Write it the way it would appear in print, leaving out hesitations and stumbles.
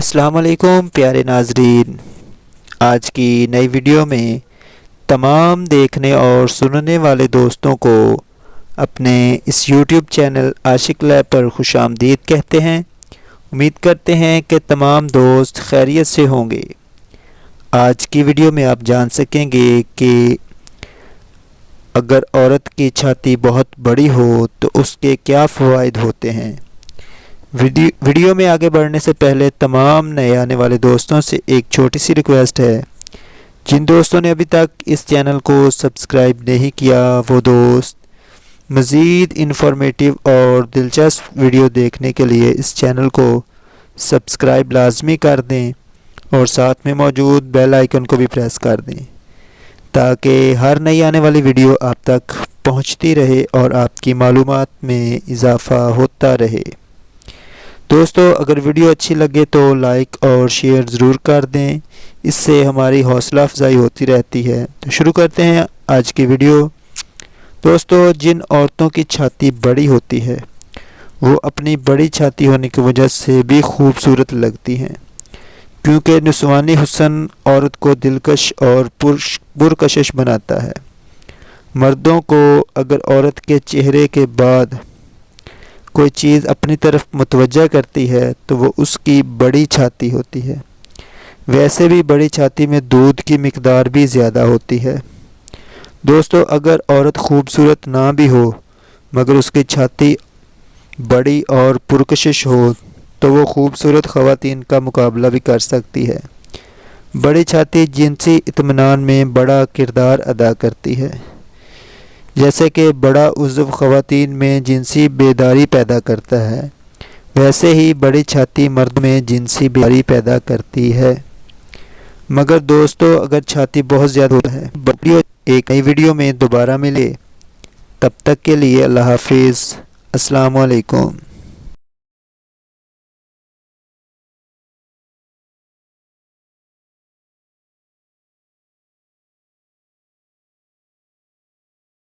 अस्सलाम वालेकुम प्यारे नाजरीन। आज की नई वीडियो में तमाम देखने और सुनने वाले दोस्तों को अपने इस यूट्यूब चैनल आशिक लैब पर खुशामदीद कहते हैं। उम्मीद करते हैं कि तमाम दोस्त खैरियत से होंगे। आज की वीडियो में आप जान सकेंगे कि अगर औरत की छाती बहुत बड़ी हो तो उसके क्या फ़वाइद होते हैं। वीडियो में आगे बढ़ने से पहले तमाम नए आने वाले दोस्तों से एक छोटी सी रिक्वेस्ट है। जिन दोस्तों ने अभी तक इस चैनल को सब्सक्राइब नहीं किया वो दोस्त मज़ीद इन्फॉर्मेटिव और दिलचस्प वीडियो देखने के लिए इस चैनल को सब्सक्राइब लाजमी कर दें और साथ में मौजूद बेल आइकन को भी प्रेस कर दें ताकि हर नई आने वाली वीडियो आप तक पहुंचती रहे और आपकी मालूमात में इजाफ़ा होता रहे। दोस्तों, अगर वीडियो अच्छी लगे तो लाइक और शेयर ज़रूर कर दें, इससे हमारी हौसला अफजाई होती रहती है। तो शुरू करते हैं आज की वीडियो। दोस्तों, जिन औरतों की छाती बड़ी होती है वो अपनी बड़ी छाती होने की वजह से भी खूबसूरत लगती हैं, क्योंकि निस्वानी हुस्न औरत को दिलकश और पुरकशिश बनाता है। मर्दों को अगर औरत के चेहरे के बाद कोई चीज़ अपनी तरफ मुतवज्जा करती है तो वो उसकी बड़ी छाती होती है। वैसे भी बड़ी छाती में दूध की मिकदार भी ज़्यादा होती है। दोस्तों, अगर औरत खूबसूरत ना भी हो मगर उसकी छाती बड़ी और पुरकशिश हो तो वो खूबसूरत ख़वातीन का मुकाबला भी कर सकती है। बड़ी छाती जिनसी इत्मीनान में बड़ा किरदार अदा करती है। जैसे कि बड़ा उज़्व ख़वातीन में जिनसी बेदारी पैदा करता है, वैसे ही बड़ी छाती मर्द में जिनसी बेदारी पैदा करती है। मगर दोस्तों, अगर छाती बहुत ज़्यादा होता है। एक नई वीडियो में दोबारा मिले, तब तक के लिए अल्लाह हाफिज़। अस्सलाम वालेकुम।